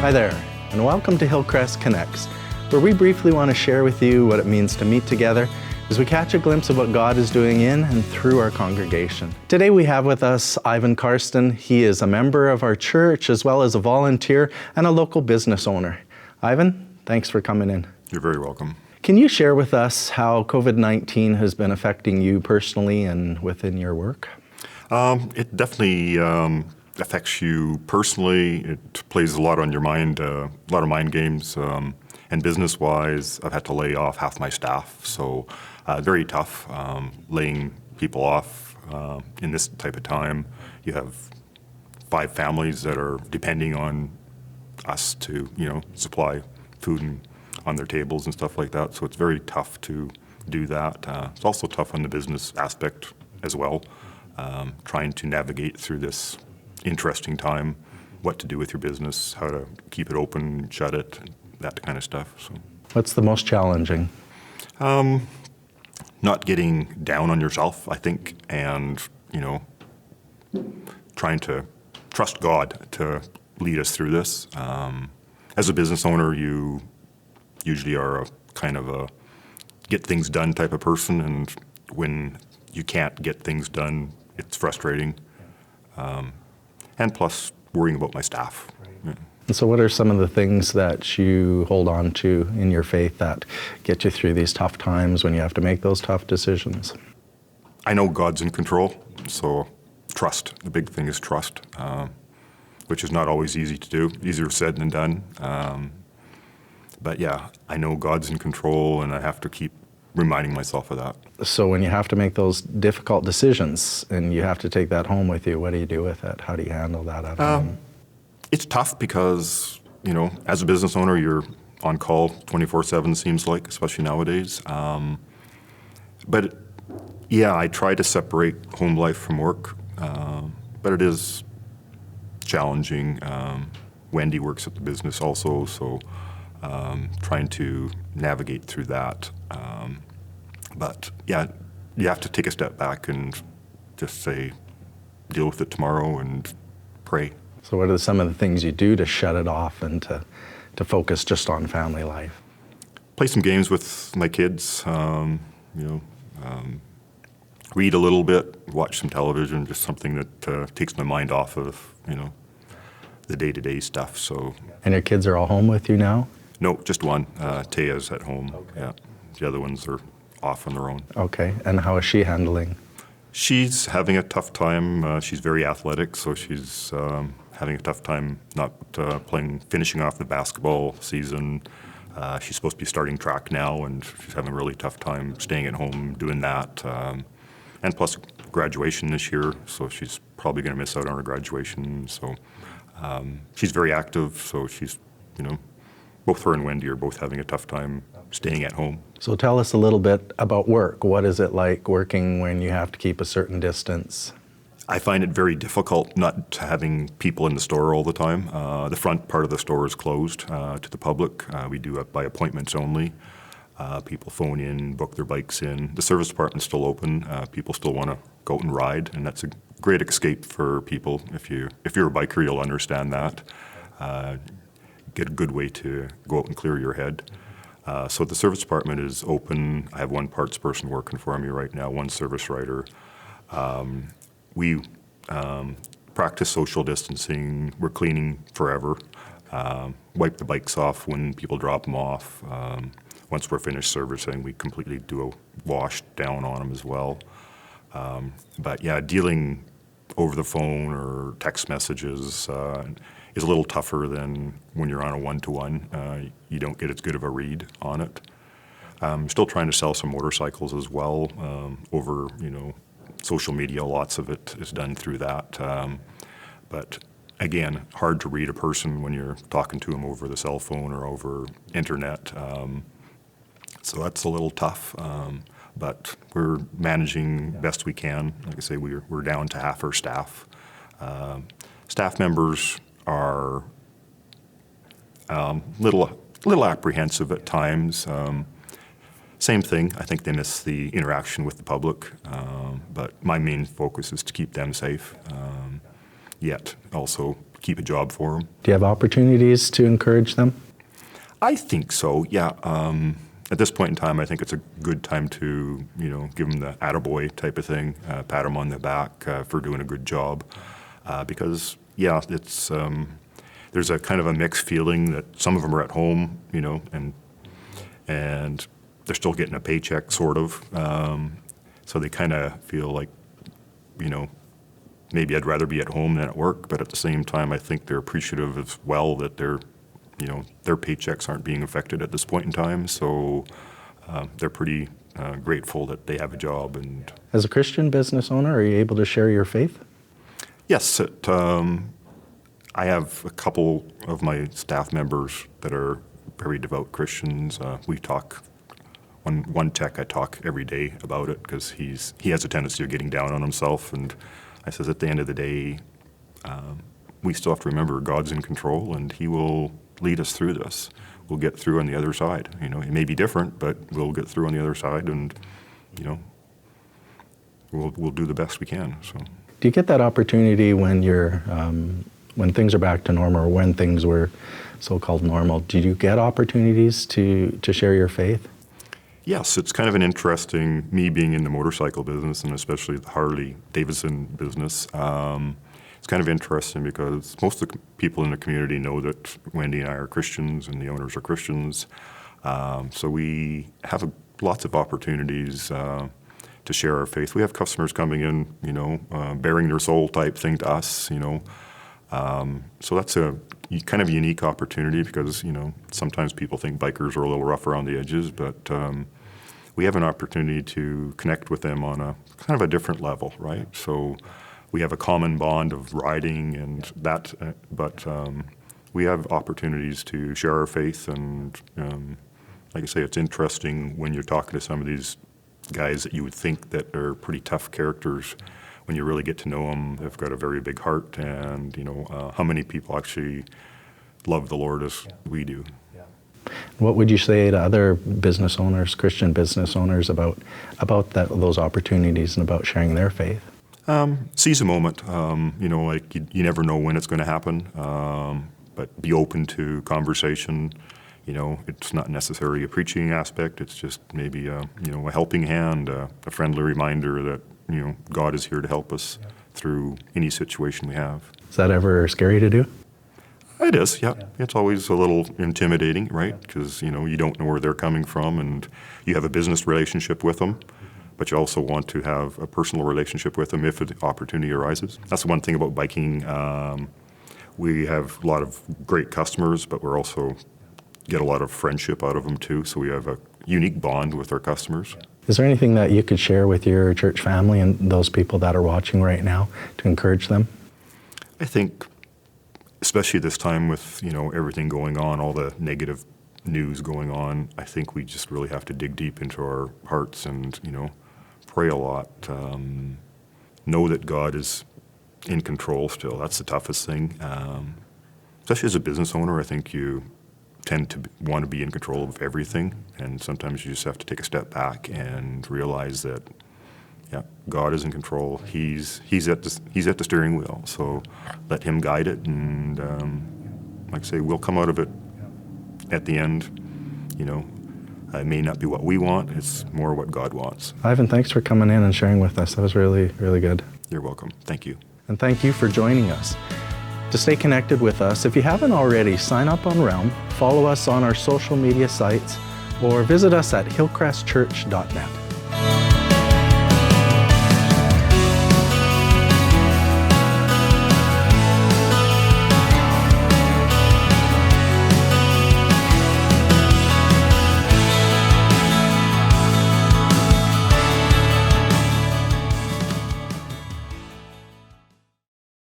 Hi there, and welcome to Hillcrest Connects, where we briefly want to share with you what it means to meet together as we catch a glimpse of what God is doing in and through our congregation. Today we have with us Karsten. He is a member of our church as well as a volunteer and a local business owner. Ivan, thanks for coming in. You're very welcome. Can you share with us how COVID-19 has been affecting you personally and within your work? It definitely affects you personally. It plays a lot on your mind, a lot of mind games. And business-wise, I've had to lay off half my staff, so very tough laying people off in this type of time. You have 5 families that are depending on us to, supply food on their tables and stuff like that. So it's very tough to do that. It's also tough on the business aspect as well, trying to navigate through this interesting time, what to do with your business, how to keep it open, shut it, that kind of stuff. So, what's the most challenging? Not getting down on yourself, I think, and trying to trust God to lead us through this. As a business owner, you usually are a kind of a get things done type of person, and when you can't get things done, it's frustrating. And plus, worrying about my staff. Yeah. And so what are some of the things that you hold on to in your faith that get you through these tough times when you have to make those tough decisions? I know God's in control, so trust. The big thing is trust, which is not always easy to do, easier said than done. But yeah, I know God's in control, and I have to keep reminding myself of that. So when you have to make those difficult decisions and you have to take that home with you, what do you do with it? How do you handle that at home? It's tough because, as a business owner, you're on call 24/7, seems like, especially nowadays. But yeah, I try to separate home life from work, but it is challenging. Wendy works at the business also, so trying to navigate through that. But yeah, you have to take a step back and just say, deal with it tomorrow and pray. So what are some of the things you do to shut it off and to focus just on family life? Play some games with my kids, read a little bit, watch some television, just something that takes my mind off of, the day-to-day stuff. So. And your kids are all home with you now? No, just one. Taya's at home. Okay. Yeah. The other ones are off on their own. Okay. And how is she handling? She's having a tough time. She's very athletic, so she's having a tough time not finishing off the basketball season. She's supposed to be starting track now, and she's having a really tough time staying at home doing that. And plus graduation this year, so she's probably going to miss out on her graduation. So she's very active, so she's, both her and Wendy are both having a tough time staying at home. So tell us a little bit about work. What is it like working when you have to keep a certain distance? I find it very difficult not having people in the store all the time. The front part of the store is closed to the public. We do it by appointments only. People phone in, book their bikes in. The service department's still open. People still want to go out and ride, and that's a great escape for people. If you're a biker, you'll understand that. Get a good way to go out and clear your head. So the service department is open. I have one parts person working for me right now, one service writer. We practice social distancing. We're cleaning forever. Wipe the bikes off when people drop them off. Once we're finished servicing, we completely do a wash down on them as well. But yeah, dealing over the phone or text messages is a little tougher than when you're on a one-to-one. You don't get as good of a read on it. Still trying to sell some motorcycles as well over, social media. Lots of it is done through that. But again, hard to read a person when you're talking to them over the cell phone or over internet. So that's a little tough. But we're managing best we can. Like I say, we're down to half our staff. Staff members are little apprehensive at times. Same thing. I think they miss the interaction with the public. But my main focus is to keep them safe. yet also keep a job for them. Do you have opportunities to encourage them? I think so, yeah. At this point in time, I think it's a good time to, give them the attaboy type of thing, pat them on the back for doing a good job. Because, yeah, it's there's a kind of a mixed feeling that some of them are at home, and they're still getting a paycheck, sort of. So they kind of feel like, maybe I'd rather be at home than at work. But at the same time, I think they're appreciative as well that their paychecks aren't being affected at this point in time. So they're pretty grateful that they have a job. And as a Christian business owner, are you able to share your faith? Yes, I have a couple of my staff members that are very devout Christians. We talk. One tech, I talk every day about it because he has a tendency of getting down on himself, and I says at the end of the day, we still have to remember God's in control, and He will lead us through this. We'll get through on the other side. It may be different, but we'll get through on the other side, and we'll do the best we can. So, do you get that opportunity when you're when things are back to normal, or when things were so-called normal? Did you get opportunities to share your faith? Yes, it's kind of an interesting, me being in the motorcycle business and especially the Harley-Davidson business, it's kind of interesting because most of the people in the community know that Wendy and I are Christians and the owners are Christians. So we have lots of opportunities to share our faith. We have customers coming in, bearing their soul type thing to us, So that's a kind of unique opportunity because, sometimes people think bikers are a little rough around the edges, but we have an opportunity to connect with them on a kind of a different level, right? So we have a common bond of riding and that, but we have opportunities to share our faith. And like I say, it's interesting when you're talking to some of these guys that you would think that are pretty tough characters. When you really get to know them, they've got a very big heart, and how many people actually love the Lord as we do. What would you say to other business owners, Christian business owners, about those opportunities and about sharing their faith? Seize a moment. Like you never know when it's going to happen, but be open to conversation. It's not necessarily a preaching aspect. It's just maybe a helping hand, a friendly reminder that God is here to help us through any situation we have. Is that ever scary to do? It is, yeah. It's always a little intimidating, right? Because, you don't know where they're coming from, and you have a business relationship with them, but you also want to have a personal relationship with them if an opportunity arises. That's the one thing about biking. We have a lot of great customers, but we're also get a lot of friendship out of them too, so we have a unique bond with our customers. Is there anything that you could share with your church family and those people that are watching right now to encourage them? I think, especially this time with, everything going on, all the negative news going on, I think we just really have to dig deep into our hearts and, pray a lot. Know that God is in control still. That's the toughest thing. Especially as a business owner, I think you tend to want to be in control of everything, and sometimes you just have to take a step back and realize that, God is in control. He's at the steering wheel. So let Him guide it, and like I say, we'll come out of it at the end. It may not be what we want; it's more what God wants. Ivan, thanks for coming in and sharing with us. That was really, really good. You're welcome. Thank you. And thank you for joining us. To stay connected with us, if you haven't already, sign up on Realm, follow us on our social media sites, or visit us at hillcrestchurch.net.